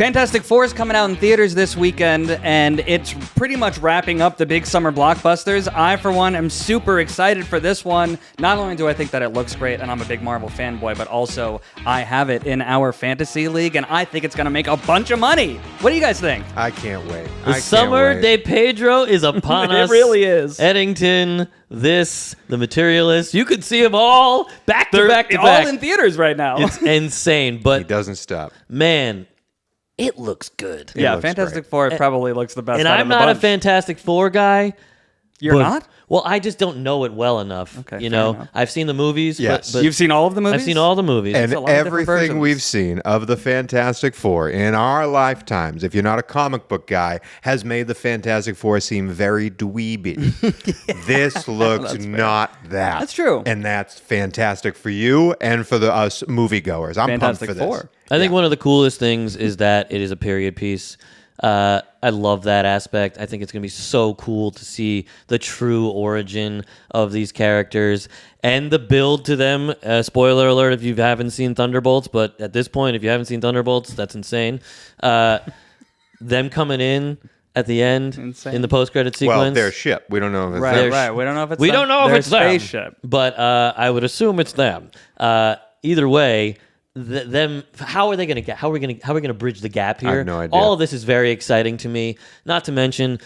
Fantastic Four is coming out in theaters this weekend, and it's pretty much wrapping up the big summer blockbusters. I, for one, am super excited for this one. Not only do I think that it looks great, and I'm a big Marvel fanboy, but also I have it in our fantasy league, and I think it's going to make a bunch of money. What do you guys think? I can't wait. The summer de Pedro is upon us. It really is. Eddington, The Materialist. You could see them all back to back to back. All in theaters right now. It's insane, but He doesn't stop. man, it looks good. Yeah, looks Fantastic great. Four probably looks the best And out I'm of the not a bunch. Fantastic Four guy. You're not? Well, I just don't know it well enough. Okay, you fair know, enough. I've seen the movies. Yes. but You've seen all of the movies? I've seen all the movies. And a lot of different everything versions. we've seen of the Fantastic Four in our lifetimes, if you're not a comic book guy, has made the Fantastic Four seem very dweeby. This looks not that. That's true. And that's fantastic for you and for us moviegoers. I'm Fantastic pumped for Four. this. I think one of the coolest things is that it is a period piece. I love that aspect. I think it's going to be so cool to see the true origin of these characters and the build to them. Spoiler alert if you haven't seen Thunderbolts, but at this point, if you haven't seen Thunderbolts, that's insane. Them coming in at the end Insane. in the post-credit sequence. Well, their ship. We don't know if it's Right, theirs. right. We don't know if it's We them. don't know if Their it's them, spaceship. but I would assume it's them. Either way, them. How are we going to bridge the gap here? I have no idea. All of this is very exciting to me. Not to mention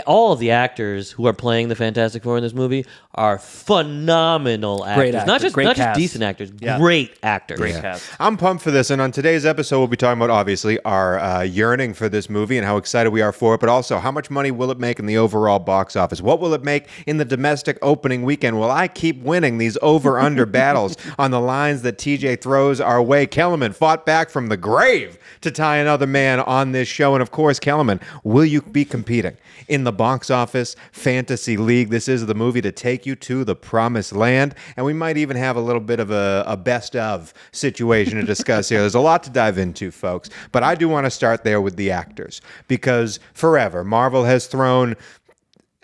all of the actors who are playing the Fantastic Four in this movie are phenomenal actors. Great actors, Not just great cast. decent actors, Yeah. great actors. Great cast. I'm pumped for this, and on today's episode, we'll be talking about, obviously, our yearning for this movie and how excited we are for it, but also how much money will it make in the overall box office? What will it make in the domestic opening weekend? Will I keep winning these over-under battles on the lines that TJ throws our way? Kellerman fought back from the grave to tie another man on this show, and of course, Kellerman, will you be competing in the box office fantasy league? This is the movie to take you to the promised land, and we might even have a little bit of a best of situation to discuss here. There's a lot to dive into, folks, but I do want to start there with the actors, because forever Marvel has thrown.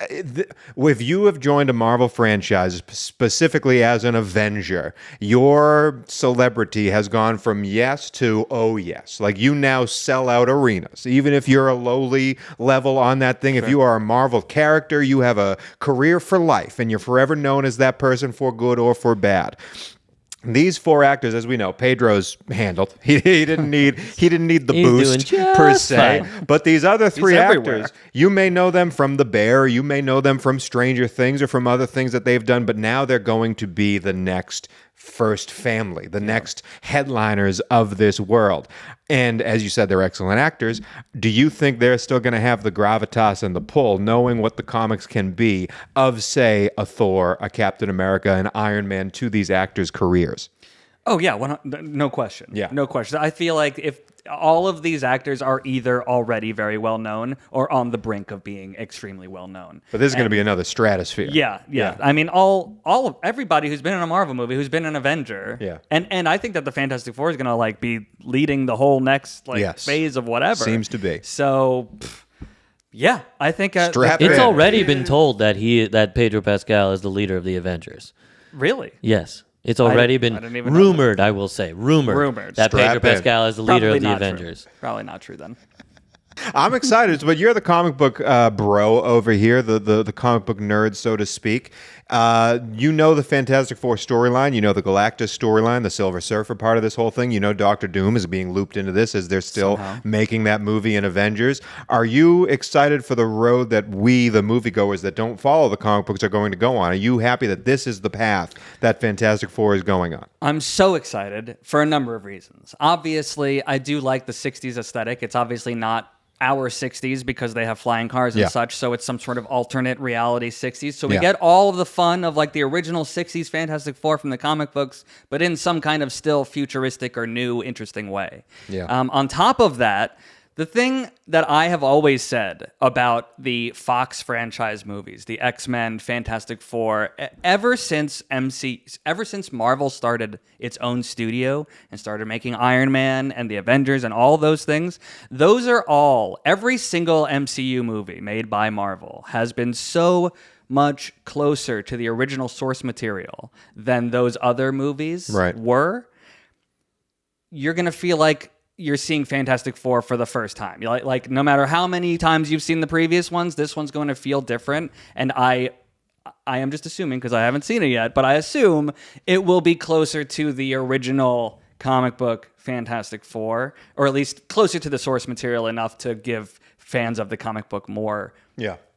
If you have joined a Marvel franchise, specifically as an Avenger, your celebrity has gone from yes to oh yes. Like, you now sell out arenas. Even if you're a lowly level on that thing, if you are a Marvel character, you have a career for life, and you're forever known as that person for good or for bad. These four actors, as we know, Pedro's handled. He didn't need the He's boost doing just per se. fine. But these other three everywhere. actors, you may know them from The Bear, you may know them from Stranger Things or from other things that they've done, but now they're going to be the next first family, the next headliners of this world. And as you said, they're excellent actors. Do you think they're still going to have the gravitas and the pull, knowing what the comics can be of, say, a Thor, a Captain America, an Iron Man to these actors' careers? Oh, yeah. No question. Yeah. No question. I feel like if all of these actors are either already very well known or on the brink of being extremely well known. But this is going to be another stratosphere. Yeah. I mean, all of everybody who's been in a Marvel movie, who's been an Avenger. Yeah. And I think that the Fantastic Four is going to be leading the whole next Yes. phase of whatever. Seems to be. So, yeah, I think Strap It's in. already been told that Pedro Pascal is the leader of the Avengers. really. Yes. It's already I been didn't even know rumored, I will say. Rumored. That Strap Pedro in. Pascal is the leader Probably of the not true. Avengers. Probably not true then. I'm excited, but you're the comic book bro over here, the comic book nerd, so to speak. You know the Fantastic Four storyline. You know the Galactus storyline, the Silver Surfer part of this whole thing. You know Doctor Doom is being looped into this as they're still making that movie in Avengers. Are you excited for the road that we, the moviegoers that don't follow the comic books, are going to go on? Are you happy that this is the path that Fantastic Four is going on? I'm so excited for a number of reasons. Obviously, I do like the 60s aesthetic. It's obviously not our 60s because they have flying cars and Yeah. such, so it's some sort of alternate reality 60s. So we Yeah. get all of the fun of the original 60s Fantastic Four from the comic books, but in some kind of still futuristic or new, interesting way. Yeah. On top of that, the thing that I have always said about the Fox franchise movies, the X-Men, Fantastic Four, ever since Marvel started its own studio and started making Iron Man and the Avengers and all those things, every single MCU movie made by Marvel has been so much closer to the original source material than those other movies Right. were. You're going to feel like you're seeing Fantastic Four for the first time. You like no matter how many times you've seen the previous ones, this one's going to feel different. And I am just assuming, because I haven't seen it yet, but I assume it will be closer to the original comic book Fantastic Four, or at least closer to the source material enough to give fans of the comic book more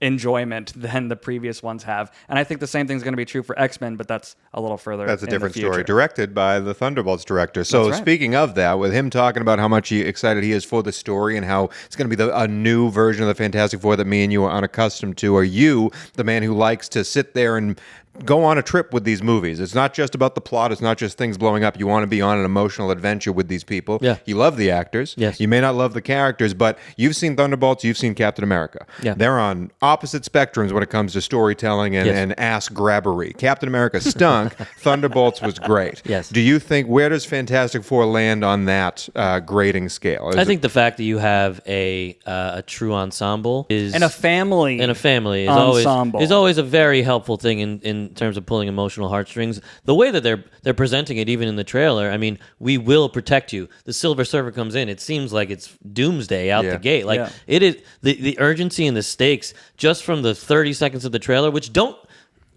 enjoyment than the previous ones have. And I think the same thing's going to be true for X-Men, but that's a little further. That's a in different the future. story. Directed by the Thunderbolts director. So speaking of that, with him talking about how much excited he is for the story and how it's going to be a new version of the Fantastic Four that me and you are unaccustomed to, are you the man who likes to sit there and go on a trip with these movies? It's not just about the plot. It's not just things blowing up. You want to be on an emotional adventure with these people. Yeah. You love the actors. Yes. You may not love the characters, but you've seen Thunderbolts. You've seen Captain America. Yeah. They're on opposite spectrums when it comes to storytelling and ass grabbery. Captain America stunk. Thunderbolts was great. Yes. Do you think, where does Fantastic Four land on that grading scale? I think the fact that you have a true ensemble is And a family. Ensemble. is always a very helpful thing in terms of pulling emotional heartstrings. The way that they're presenting it, even in the trailer, I mean, we will protect you. The Silver Surfer comes in. It seems like it's doomsday out the gate. Like it is the urgency and the stakes just from the 30 seconds of the trailer, which don't.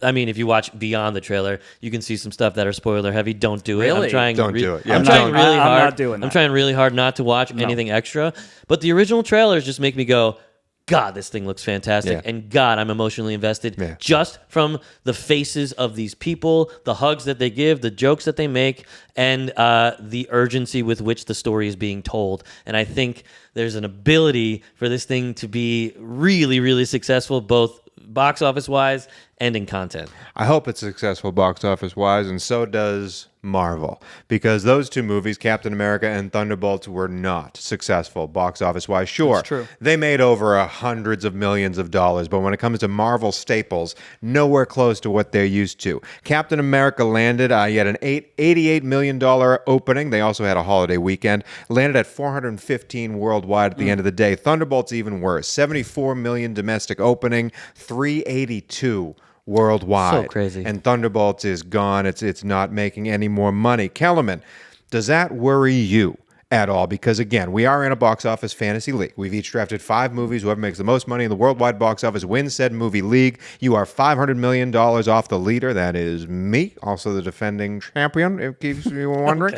I mean, if you watch beyond the trailer, you can see some stuff that are spoiler heavy. Don't do it. Really? I'm trying. Don't do it. Yeah, I'm trying really hard. I'm not doing that. I'm trying really hard not to watch anything extra. But the original trailers just make me go, God, this thing looks fantastic. Yeah. And God, I'm emotionally invested just from the faces of these people, the hugs that they give, the jokes that they make, and the urgency with which the story is being told. And I think there's an ability for this thing to be really, really successful, both box office wise and in content. I hope it's successful box office wise, and so does Marvel, because those two movies, Captain America and Thunderbolts, were not successful box office wise. Sure, That's true. They made over hundreds of millions of dollars, but when it comes to Marvel staples, nowhere close to what they're used to. Captain America landed, he had an $88 million opening. They also had a holiday weekend. Landed at 415 worldwide at the end of the day. Thunderbolts even worse, 74 million domestic opening, 382 worldwide. So crazy. And Thunderbolts is gone. It's not making any more money. Kellerman, does that worry you at all? Because again, we are in a box office fantasy league. We've each drafted 5 movies. Whoever makes the most money in the worldwide box office wins said movie league. You are $500 million off the leader. That is me, also the defending champion, if keeps you wondering.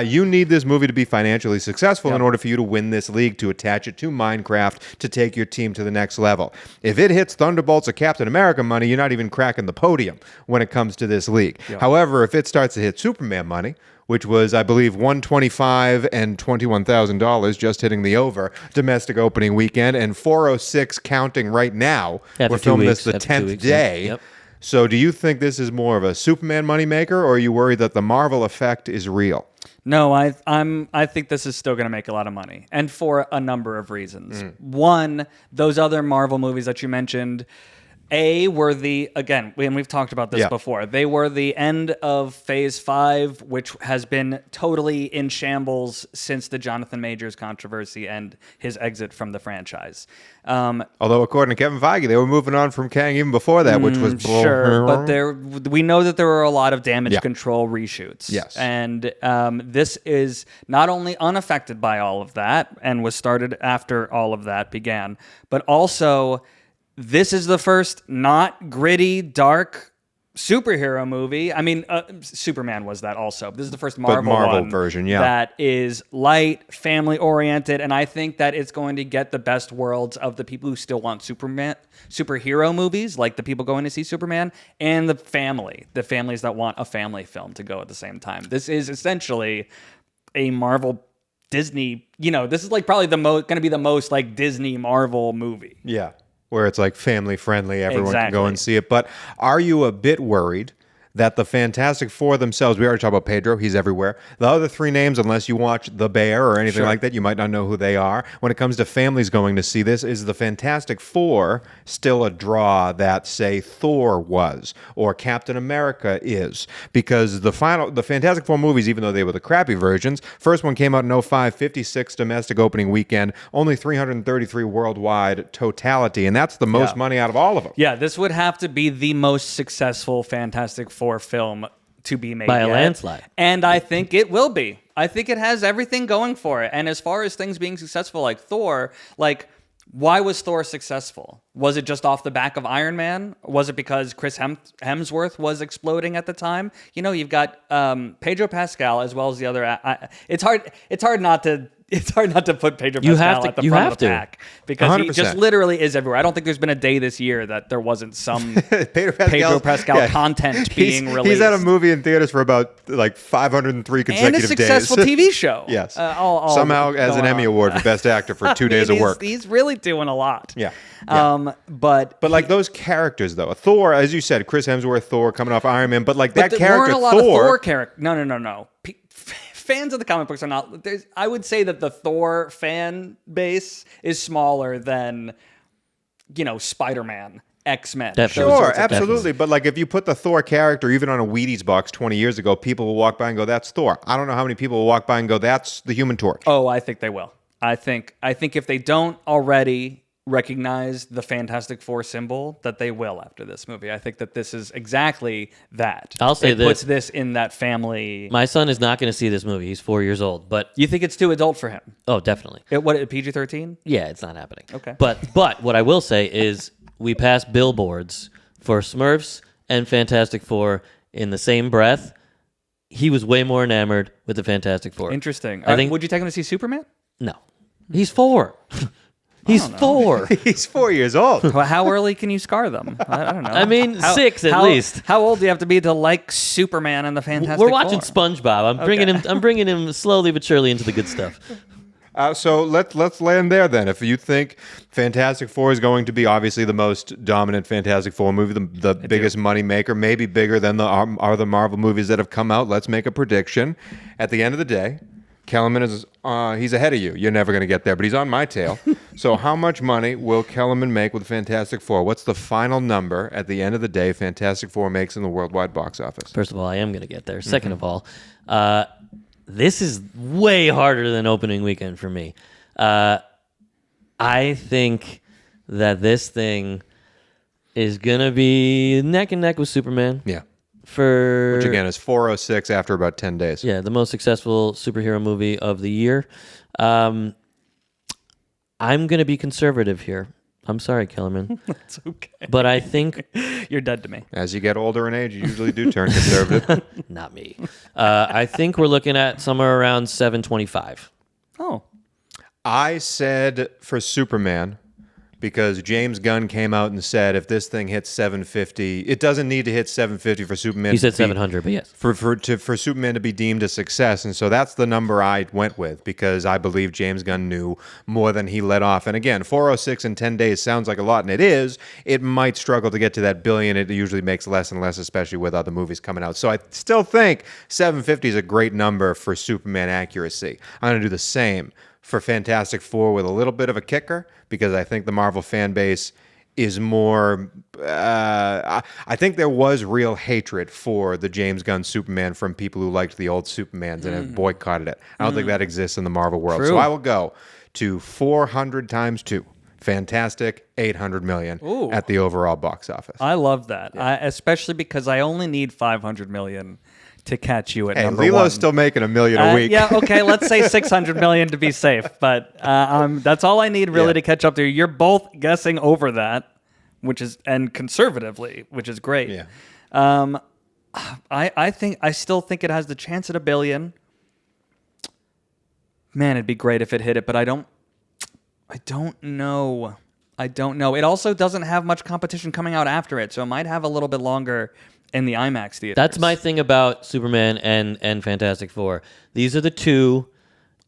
You need this movie to be financially successful in order for you to win this league, to attach it to Minecraft, to take your team to the next level. If it hits Thunderbolts or Captain America money, you're not even cracking the podium when it comes to this league. However, if it starts to hit Superman money, which was, I believe, $125 and $21,000, just hitting the over domestic opening weekend, and 406 counting right now. After We're 2 filming weeks, this the after 2 10th weeks, day. Yep. So do you think this is more of a Superman moneymaker, or are you worried that the Marvel effect is real? No, I think this is still going to make a lot of money, and for a number of reasons. One, those other Marvel movies that you mentioned, were again, and we've talked about this before, they were the end of Phase 5, which has been totally in shambles since the Jonathan Majors controversy and his exit from the franchise. Although, according to Kevin Feige, they were moving on from Kang even before that, which was... Sure, but we know that there were a lot of damage control reshoots. Yes. And this is not only unaffected by all of that, and was started after all of that began, but also... this is the first not gritty, dark superhero movie. I mean, Superman was that also. This is the first Marvel one version, that is light, family-oriented, and I think that it's going to get the best worlds of the people who still want superhero movies, like the people going to see Superman, and the families that want a family film to go at the same time. This is essentially a Marvel Disney, this is like probably going to be the most like Disney Marvel movie. Yeah. Where it's like family friendly, everyone can go and see it. But are you a bit worried that the Fantastic Four themselves, we already talked about Pedro, he's everywhere. The other 3 names, unless you watch The Bear or anything like that, you might not know who they are. When it comes to families going to see this, is the Fantastic Four still a draw that, say, Thor was or Captain America is? Because the Fantastic Four movies, even though they were the crappy versions, first one came out in 2005, 56 domestic opening weekend, only 333 worldwide totality, and that's the most money out of all of them. Yeah, this would have to be the most successful Fantastic Four film to be made By a yet. landslide. And I think it will be. I think it has everything going for it. And as far as things being successful like Thor, like, why was Thor successful? Was it just off the back of Iron Man? Was it because Chris Hemsworth was exploding at the time? You know, you've got Pedro Pascal as well as the other. It's hard not to put Pedro Pascal at the front of the pack because 100%. he just literally is everywhere. I don't think there's been a day this year that there wasn't some Pedro Pascal content being released. He's at a movie in theaters for about like 503 consecutive and a successful days. TV show. Yes. Somehow has an Emmy Award for Best Actor for 2 days of work. He's really doing a lot. Yeah. But like those characters, though, Thor, as you said, Chris Hemsworth, Thor, coming off Iron Man, but like that there character, weren't a lot Thor. of Thor character. No. Fans of the comic books are not. I would say that the Thor fan base is smaller than, Spider-Man, X-Men. Definitely. Sure, absolutely. But like if you put the Thor character even on a Wheaties box 20 years ago, people will walk by and go, "That's Thor." I don't know how many people will walk by and go, "That's the Human Torch." Oh, I think they will. I think if they don't already recognize the Fantastic Four symbol, that they will after this movie. I think that this is exactly that. I'll say it this. puts this in that family. My son is not going to see this movie. He's 4 years old, but You think it's too adult for him? oh, definitely. What PG-13? Yeah, it's not happening. Okay. But what I will say is we passed billboards for Smurfs and Fantastic Four in the same breath. He was way more enamored with the Fantastic Four. Interesting. I think Would you take him to see Superman? no. He's 4. He's 4. He's 4 years old. Well, how early can you scar them? I don't know. I mean, 6 at least. How old do you have to be to like Superman and the Fantastic We're watching Four? SpongeBob. I'm bringing him slowly but surely into the good stuff. So let's land there then. If you think Fantastic Four is going to be obviously the most dominant Fantastic Four movie, the biggest money maker, maybe bigger than the other Marvel movies that have come out, let's make a prediction. At the end of the day, Kellerman is he's ahead of you. You're never going to get there, but he's on my tail. So how much money will Kellerman make with Fantastic Four? What's the final number at the end of the day Fantastic Four makes in the worldwide box office? First of all, I am going to get there. Second of all, this is way harder than opening weekend for me. I think that this thing is going to be neck and neck with Superman. Yeah. Which again is 406 after about 10 days. Yeah, the most successful superhero movie of the year. I'm going to be conservative here. I'm sorry, Kellerman. That's okay. But I think... You're dead to me. As you get older in age, you usually do turn conservative. Not me. I think we're looking at somewhere around 725. Oh. I said for Superman, because James Gunn came out and said if this thing hits 750, it doesn't need to hit 750 for Superman. He said 700, but yes. For Superman to be deemed a success. And so that's the number I went with because I believe James Gunn knew more than he let off. And again, 406 in 10 days sounds like a lot, and it is. It might struggle to get to that billion. It usually makes less and less, especially with other movies coming out. So I still think 750 is a great number for Superman accuracy. I'm going to do the same for Fantastic Four with a little bit of a kicker because I think the Marvel fan base is more... I think there was real hatred for the James Gunn Superman from people who liked the old Supermans and have boycotted it. I don't think that exists in the Marvel world. True. So I will go to 400 times 2. Fantastic, 800 million at the overall box office. I love that, especially because I only need 500 million to catch you at number Lilo's one. still making $1 million a week. Yeah, okay, let's say 600 million to be safe, but that's all I need really to catch up to you. You're both guessing over that, and conservatively, which is great. Yeah. I still think it has the chance at $1 billion. Man, it'd be great if it hit it, but I don't know. It also doesn't have much competition coming out after it, so it might have a little bit longer in the IMAX theaters. That's my thing about Superman and Fantastic Four. These are the two,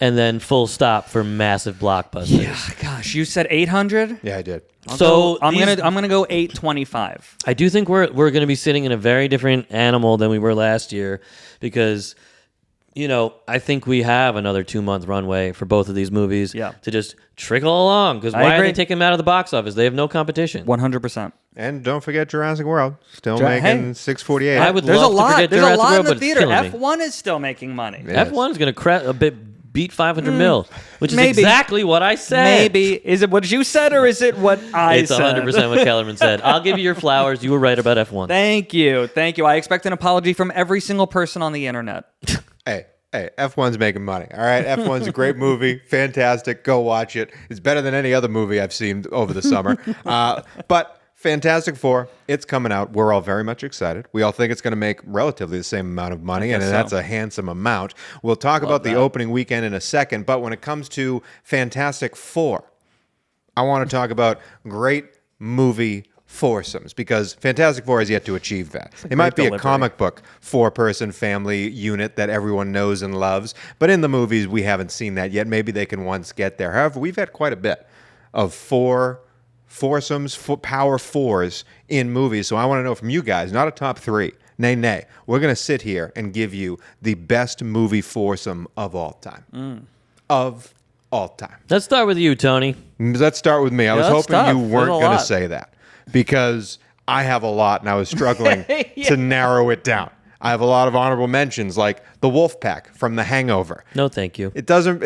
and then full stop for massive blockbusters. Yeah, gosh, you said 800? Yeah, I did. I'm gonna go 825. I do think we're going to be sitting in a very different animal than we were last year because, I think we have another 2-month runway for both of these movies to just trickle along because why are they taking them out of the box office? They have no competition. 100%. And don't forget Jurassic World. Still making 648. There's a lot in the theater. but it's killing me. F1 is still making money. Yes. F1 is going to beat 500 mil, which is Maybe. exactly what I said. Maybe. Is it what you said or is it what I It's said? 100% what Kellerman said. I'll give you your flowers. You were right about F1. Thank you. Thank you. I expect an apology from every single person on the internet. Hey, F1's making money. All right, F1's a great movie, fantastic. Go watch it. It's better than any other movie I've seen over the summer. But Fantastic Four, it's coming out. We're all very much excited. We all think it's going to make relatively the same amount of money, and that's a handsome amount. We'll talk about the opening weekend in a second, but when it comes to Fantastic Four, I want to talk about great movie foursomes, because Fantastic Four has yet to achieve that. It might be delivery. a comic book four-person family unit that everyone knows and loves, but in the movies, we haven't seen that yet. Maybe they can once get there. However, we've had quite a bit of foursomes, power fours in movies. So I want to know from you guys, not a top three. Nay. We're going to sit here and give you the best movie foursome of all time. Of all time. Let's start with you, Tony. Let's start with me. I was that's hoping tough. you There's weren't a going to lot. say that, because I have a lot and I was struggling to narrow it down. I have a lot of honorable mentions, like the Wolf Pack from The Hangover. No, thank you. It doesn't,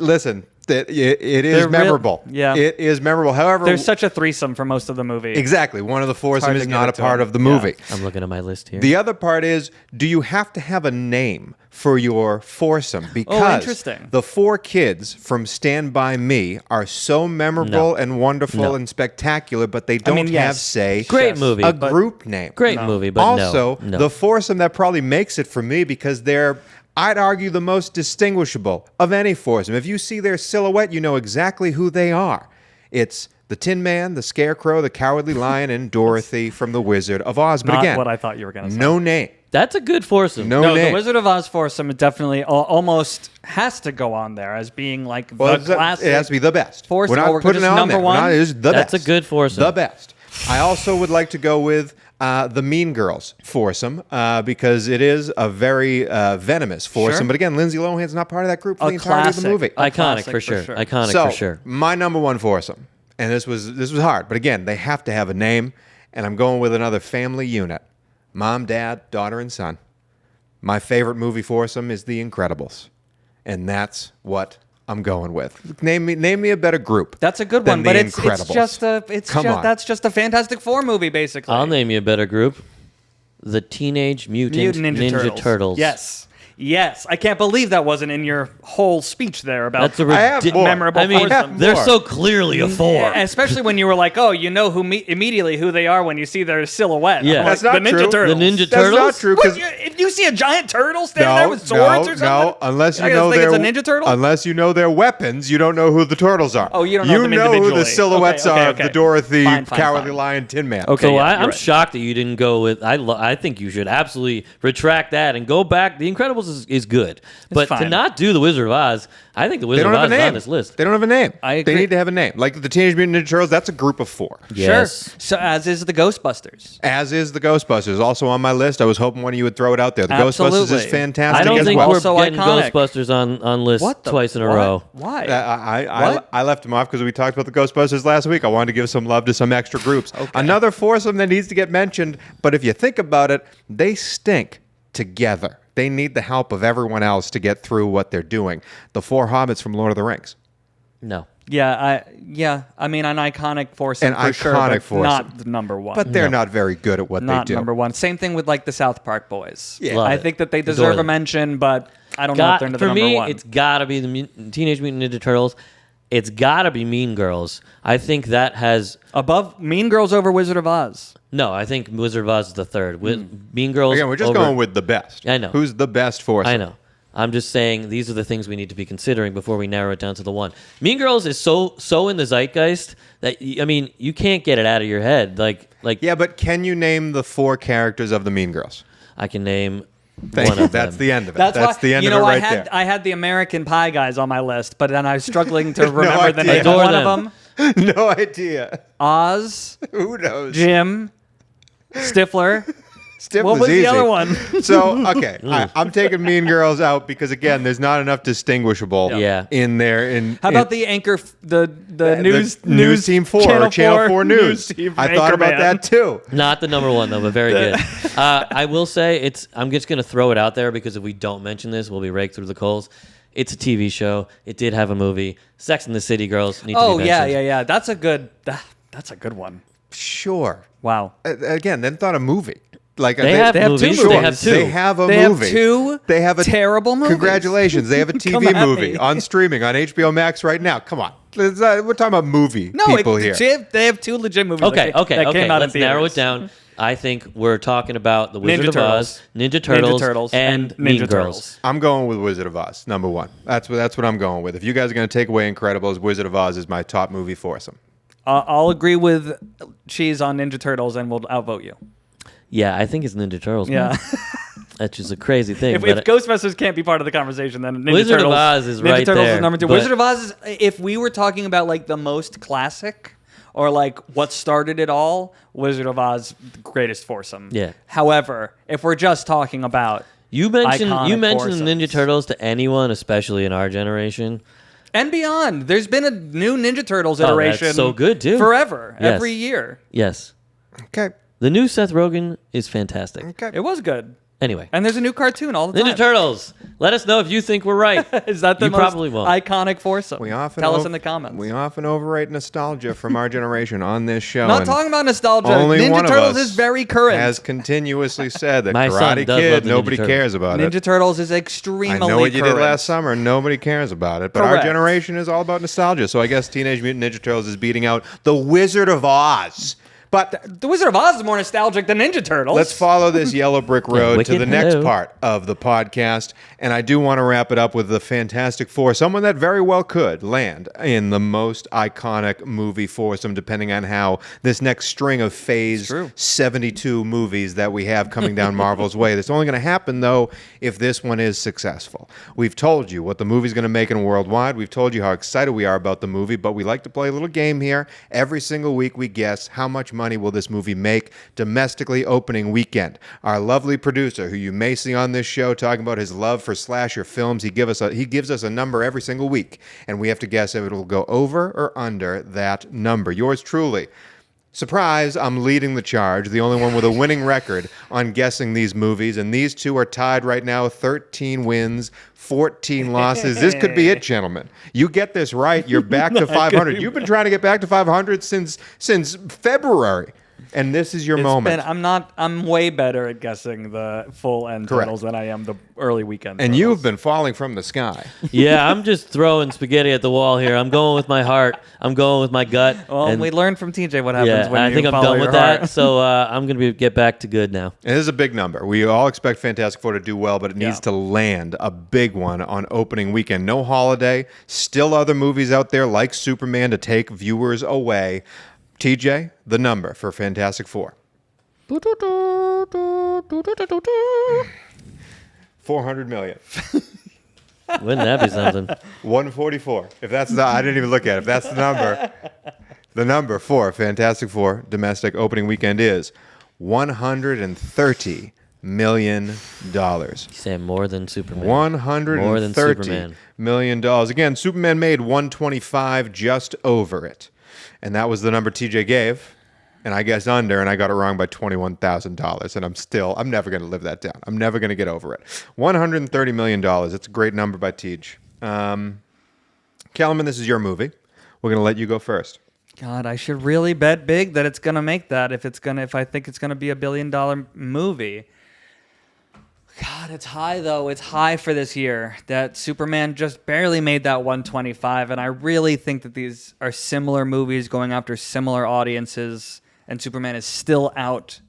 listen, it is They're real- memorable. yeah. It is memorable. However, There's such a threesome for most of the movie. exactly, one of the foursome hard is to not get a it to part them. of the Yeah. movie. I'm looking at my list here. The other part is, do you have to have a name for your foursome? Because interesting. the four kids from Stand By Me are so memorable and wonderful and spectacular, but they don't yes. have, say, Great movie, a but- group name. Great movie, but Also, no. the foursome that probably makes it for me, because they're, I'd argue, the most distinguishable of any foursome. If you see their silhouette, you know exactly who they are. It's the Tin Man, the Scarecrow, the Cowardly Lion, and Dorothy from The Wizard of Oz. But Not again, what I thought you were going to say. no name. That's a good foursome. No No, name. the Wizard of Oz foursome definitely almost has to go on there as being like Well, the classic. it has to be the best. foursome. We're not We're putting it just on number there. one? We're not, it's the That's best. a good foursome. The best. I also would like to go with the Mean Girls foursome, because it is a very venomous foursome. Sure. But again, Lindsay Lohan's not part of that group for A the entirety of the classic. movie. A Iconic classic for sure. for sure. Iconic So, for sure. my number one foursome, and this was hard, but again, they have to have a name, and I'm going with another family unit: mom, dad, daughter, and son. My favorite movie foursome is The Incredibles, and that's what I'm going with. Name me a better group. That's a good than one, but The it's Incredibles. just Come on. that's just a Fantastic Four movie, basically. I'll name you a better group. The Teenage Mutant, Ninja Turtles. Yes, I can't believe that wasn't in your whole speech there about That's a I have ridiculous. more. memorable I mean, foursome. they're more. so clearly a four. Yeah, especially when you were like, "Oh, you know immediately who they are when you see their silhouette." Yeah. I'm That's like, not the Ninja true. Turtles. The Ninja That's Turtles? not true, What, because if you see a giant turtle standing there with swords or something, unless you I know think their it's a Ninja Turtle. unless you know their weapons, you don't know who the turtles are. Oh, you don't know them who individually. the silhouettes Okay, are okay. of the Dorothy, Fine, Cowardly fine. Lion, Tin Man. Okay. So yeah, I'm you're right. shocked that you didn't go with. I think you should absolutely retract that and go back. The Incredibles is good, but to fine. not do the Wizard of Oz, I think the They Wizard don't of have Oz a is name. on this list. They don't have a name. I They agree. need to have a name. Like the Teenage Mutant Ninja Turtles, that's a group of four. Yes. Sure. So as is the Ghostbusters. As is the Ghostbusters, also on my list. I was hoping one of you would throw it out there. The Ghostbusters is Absolutely. fantastic I don't as think well. we're Also getting iconic. Ghostbusters on lists What the, twice in a what? row. Why? I left them off because we talked about the Ghostbusters last week. I wanted to give some love to some extra groups. Another foursome that needs to get mentioned, but if you think about it, they stink together. They need the help of everyone else to get through what they're doing. The four hobbits from Lord of the Rings. No. I mean, an iconic foursome An for sure, iconic but foursome. not the number one. But they're not very good at what not they do. number one. Same thing with like the South Park boys. Yeah. Love I it. think that they Adore deserve a them. mention, but I don't know if they're into the For number me, one. it's got to be the Teenage Mutant Ninja Turtles. It's got to be Mean Girls. I think that has Above Mean Girls over Wizard of Oz. no. I think Wizard of Oz is the third. Mean Girls. Again, we're just over- going with the best. I know. Who's the best foursome? I know. I'm just saying these are the things we need to be considering before we narrow it down to the one. Mean Girls is so in the zeitgeist that I mean you can't get it out of your head. Like Yeah, but can you name the four characters of the Mean Girls? I can name Thank one you. of That's them. the end of it. That's That's why, the end you of know, it right I had there. I had the American Pie guys on my list, but then I was struggling to remember the idea. name of Adore one them. of them. No idea. Oz, Who knows? Jim, Stifler. Stiff What was easy. the other one? So, okay, I'm taking Mean Girls out because, again, there's not enough distinguishable Yeah. in there. How about the anchor, the news team 4 or Channel 4 News? team I thought about Anchorman. that too. Not the number one though, but very good. I will say I'm just gonna throw it out there because if we don't mention this, we'll be raked through the coals. It's a TV show. It did have a movie. Sex and the City girls need to Oh be yeah, mentioned. yeah, yeah. That's a good one. Sure. Wow. Again, then thought a movie. Like They have have two movies. movies. They have two. They have a They movie. have two They have a terrible movies. Congratulations. They have a Come TV at movie me. on streaming on HBO Max right now. Come on. We're talking about movie No, people here. they have two legit movies. Okay, that came out Let's in narrow it theaters. down. I think we're talking about The Wizard Ninja of Oz, Turtles. Ninja Turtles, Ninja Turtles and and Mean Ninja Girls. Turtles. I'm going with Wizard of Oz, number one. That's what I'm going with. If you guys are going to take away Incredibles, Wizard of Oz is my top movie foursome. I'll agree with Cheese on Ninja Turtles, and we'll outvote you. Yeah, I think it's Ninja Turtles. Yeah. Man. That's just a crazy thing. if but Ghostbusters can't be part of the conversation, then Ninja Wizard of Turtles, Oz is Ninja right Turtles there, is number 2. but- Wizard of Oz is, if we were talking about like the most classic or like what started it all, Wizard of Oz, the greatest foursome. Yeah. However, if we're just talking about you mentioned iconic the Ninja foursomes. Turtles to anyone, especially in our generation. and beyond, there's been a new Ninja Turtles that's iteration. so good, too. Forever, Yes. every year. Yes. Okay. The new Seth Rogen is fantastic. Okay. It was good. Anyway, And there's a new cartoon all the time. Ninja Turtles. Let us know if you think we're right. Is that the You most probably won't. iconic foursome? We often Tell us in the comments. We often overrate nostalgia from our generation on this show. Not and talking about nostalgia. only Ninja one of Turtles us is very current. has continuously said that My son Karate does love Kid, the Ninja nobody Turtles. cares about Ninja it. Turtles is extremely I know what you current. did last summer. Nobody cares about it. But our Correct. generation is all about nostalgia. So I guess Teenage Mutant Ninja Turtles is beating out The Wizard of Oz. But The Wizard of Oz is more nostalgic than Ninja Turtles. let's follow this yellow brick road to Wicked, the next hello. part of the podcast. And I do want to wrap it up with the Fantastic Four, someone that very well could land in the most iconic movie foursome, depending on how this next string of phase true. 72 movies that we have coming down Marvel's way. That's only going to happen, though, if this one is successful. We've told you what the movie's going to make in worldwide. We've told you how excited we are about the movie, but we like to play a little game here. Every single week we guess how much money will this movie make domestically opening weekend. Our lovely producer, who you may see on this show talking about his love for slasher films, he gives us a number every single week, and we have to guess if it will go over or under that number. Yours truly. Surprise, I'm leading the charge, the only one with a winning record on guessing these movies, and these two are tied right now, 13 wins, 14 losses. This could be it, gentlemen. You get this right, you're back to 500. You've been trying to get back to 500 since February, and this is your moment. I'm way better at guessing the full end Correct. totals than I am the early weekend. And totals. you've been falling from the sky. Yeah, I'm just throwing spaghetti at the wall here. I'm going with my heart. I'm going with my gut. Well, and we learned from TJ what happens yeah, when I you think I'm follow done your with that. heart. So I'm gonna get back to good now. And this is a big number. We all expect Fantastic Four to do well, but it needs Yeah. to land a big one on opening weekend. No holiday. Still other movies out there like Superman to take viewers away. TJ, the number for Fantastic Four. 400 million. Wouldn't that be something? 144. If that's the, I didn't even look at it. If that's the number for Fantastic Four domestic opening weekend is $130 million. You say more than Superman. More than $130 Superman. million. Again, Superman made 125, just over it. And that was the number TJ gave. And I guessed under, and I got it wrong by $21,000. And I'm never going to live that down. I'm never going to get over it. $130 million. It's a great number by Tej. Kellerman, this is your movie. We're going to let you go first. God, I should really bet big that it's gonna make that. If I think it's gonna be $1 billion movie. God, it's high though. It's high for this year. That Superman just barely made that 125, and I really think that these are similar movies going after similar audiences, and Superman is still out,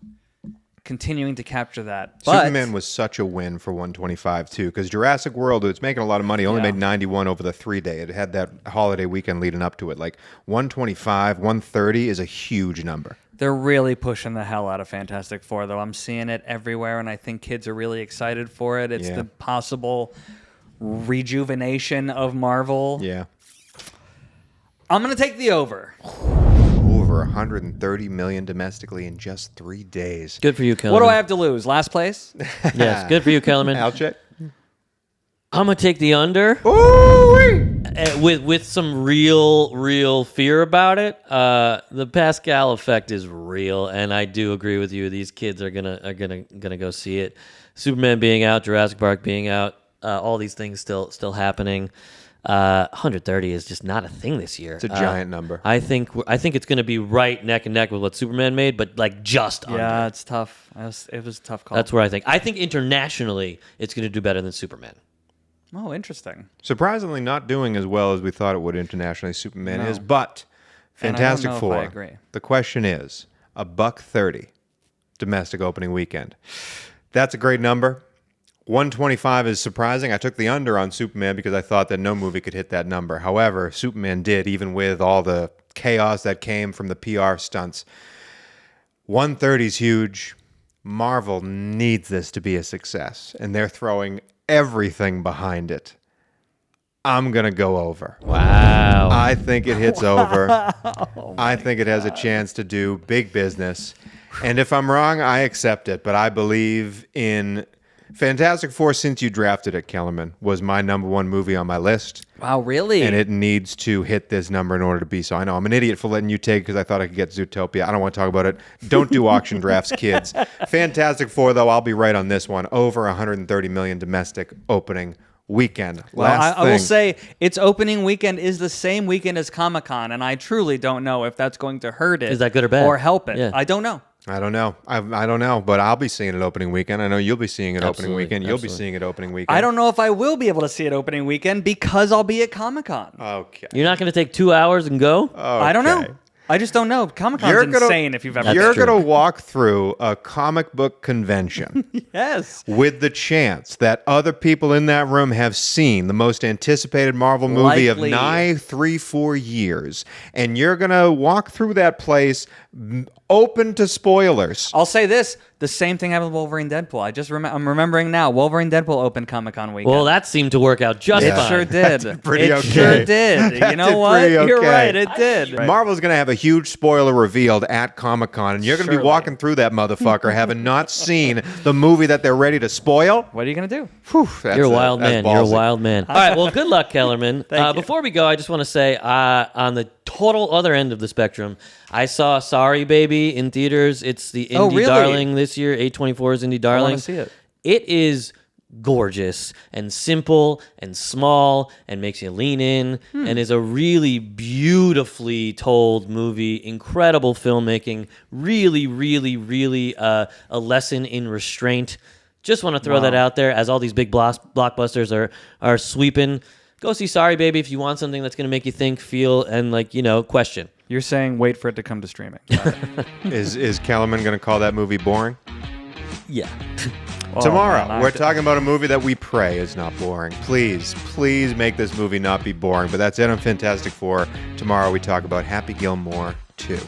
continuing to capture that. But Superman was such a win for 125 too, because Jurassic World, it's making a lot of money, only Yeah. made 91 over the 3-day. It had that holiday weekend leading up to it. Like 125, 130 is a huge number. they're really pushing the hell out of Fantastic Four, though. I'm seeing it everywhere, and I think kids are really excited for it. It's Yeah. the possible rejuvenation of Marvel. Yeah. I'm gonna take the over. Over 130 million domestically in just 3 days. Good for you, What Kellerman. do I have to lose? Last place? Yes, good for you, Kellerman. Al check. I'm gonna take the under. Ooh-wee. With some real fear about it. The Pascal effect is real, and I do agree with you. These kids are gonna go see it. Superman being out, Jurassic Park being out, all these things still happening. 130 is just not a thing this year. It's a giant number. I think it's going to be right neck and neck with what Superman made, but like just under. Yeah, it's tough. It was a tough call. That's where I think. I think internationally, it's going to do better than Superman. Oh, interesting. Surprisingly, not doing as well as we thought it would internationally. Superman No. is, but And I don't Fantastic know if Four. I agree. The question is, $130 domestic opening weekend. That's a great number. 125 is surprising. I took the under on Superman because I thought that no movie could hit that number. However, Superman did, even with all the chaos that came from the PR stunts. 130 is huge. Marvel needs this to be a success, and they're throwing everything behind it. I'm going to go over. Wow. I think it hits over. I think it has a chance to do big business. And if I'm wrong, I accept it. But I believe in Fantastic Four, since you drafted it, Kellerman, was my number one movie on my list. Wow, really? And it needs to hit this number in order to be so. I know I'm an idiot for letting you take because I thought I could get Zootopia. I don't want to talk about it. Don't do auction drafts, kids. Fantastic Four, though, I'll be right on this one. Over 130 million domestic opening weekend. Well, Last I will thing. say its opening weekend is the same weekend as Comic-Con, and I truly don't know if that's going to hurt it. Is that good or bad? Or help it. Yeah. I don't know. I don't know. I don't know, but I'll be seeing it opening weekend. I know you'll be seeing it opening Absolutely, weekend. You'll be absolutely. seeing it opening weekend. I don't know if I will be able to see it opening weekend because I'll be at Comic-Con. Okay. You're not going to take 2 hours and go? I don't know. Okay. I just don't know. Comic-Con's You're gonna- insane if you've ever You're true. going to walk through a comic book convention Yes. with the chance that other people in that room have seen the most anticipated Marvel movie Likely. of nigh 3-4 years. And you're going to walk through that place open to spoilers. I'll say this. The same thing happened with Wolverine Deadpool. I'm remembering now. Wolverine Deadpool opened Comic-Con weekend. Well, that seemed to work out just it fine. sure did. That's pretty it okay. sure did. That You know did what? pretty You're okay. right. It did. Marvel's going to have a huge spoiler revealed at Comic-Con, and you're going to be Surely. walking through that motherfucker having not seen the movie that they're ready to spoil. What are you going to do? Whew, that's You're a wild that's man. You're a ballsy. wild man. All right. Well, good luck, Kellerman. Thank you. Before we go, I just want to say on the total other end of the spectrum, I saw Sorry Baby in theaters. It's the Oh, indie really? darling this year, A24's indie darling. see it. It is gorgeous and simple and small and makes you lean in and is a really beautifully told movie. Incredible filmmaking. Really, really, really a lesson in restraint. Just want to throw that out there as all these big blockbusters are sweeping. Go see Sorry Baby if you want something that's going to make you think, feel, and question. You're saying wait for it to come to streaming. Is Kellerman going to call that movie boring? Yeah. Tomorrow, man, we're talking about a movie that we pray is not boring. Please, please make this movie not be boring. But that's it on Fantastic Four. Tomorrow, we talk about Happy Gilmore 2.